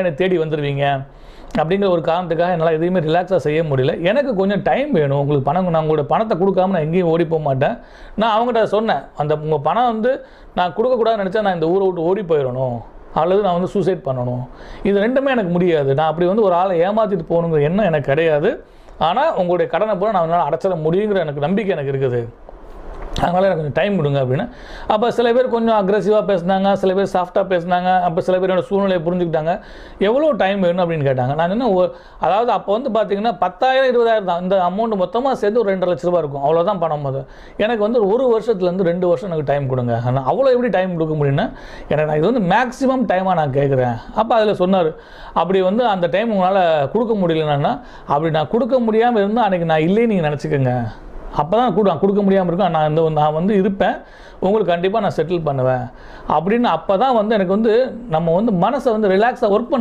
என்னை தேடி வந்துடுவீங்க அப்படிங்கிற ஒரு காரணத்துக்காக என்னால் எதுவுமே ரிலாக்ஸாக செய்ய முடியல. எனக்கு கொஞ்சம் டைம் வேணும், உங்களுக்கு பணம், நான் உங்களோட பணத்தை கொடுக்காம நான் எங்கேயும் ஓடி போக மாட்டேன். நான் அவங்ககிட்ட சொன்னேன், உங்கள் பணம் வந்து நான் கொடுக்கக்கூடாதுன்னு நினச்சா நான் இந்த ஊரை விட்டு ஓடி போயிடணும், அல்லது நான் வந்து சூசைட் பண்ணணும். இது ரெண்டுமே எனக்கு முடியாது. நான் அப்படி வந்து ஒரு ஆளை ஏமாற்றிட்டு போகணுங்கிற எண்ணம் எனக்கு கிடையாது. ஆனால் உங்களுடைய கடனை பூரா நான் என்னால் அடைச்சிட முடியுங்கிற எனக்கு நம்பிக்கை எனக்கு இருக்குது. அதனால் எனக்கு கொஞ்சம் டைம் கொடுங்க அப்படின்னு. அப்போ சில பேர் கொஞ்சம் அக்ரெசிவாக பேசினாங்க, சில பேர் சாஃப்டாக பேசினாங்க. அப்போ சில பேரோட சூழ்நிலையை புரிஞ்சுக்கிட்டாங்க. எவ்வளோ டைம் வேணும் அப்படின்னு கேட்டாங்க. நான் என்ன, அதாவது அப்போ வந்து பார்த்தீங்கன்னா 10,000 20,000 தான் இந்த அமௌண்ட், மொத்தமாக சேர்த்து ஒரு 2.5 லட்ச ரூபா இருக்கும், அவ்வளோதான் பணம். அது எனக்கு வந்து 1 வருஷத்துலேருந்து 2 வருஷம் எனக்கு டைம் கொடுங்க. ஆனால் அவ்வளோ எப்படி டைம் கொடுக்க முடியும்னா, எனக்கு நான் இது வந்து மேக்ஸிமம் டைமாக நான் கேட்குறேன். அப்போ அதில் சொன்னார், அப்படி வந்து அந்த டைம் உங்களால் கொடுக்க முடியலன்னா, அப்படி நான் கொடுக்க முடியாமல் இருந்தால் அன்றைக்கி நான் இல்லைன்னு நீங்கள் நினச்சிக்கோங்க. அப்போ தான் கொடுக்க முடியாமல் இருக்கும், நான் வந்து இருப்பேன், உங்களுக்கு கண்டிப்பாக நான் செட்டில் பண்ணுவேன் அப்படின்னு. அப்போ தான் வந்து எனக்கு வந்து நம்ம வந்து மனசை வந்து ரிலாக்ஸாக ஒர்க் பண்ண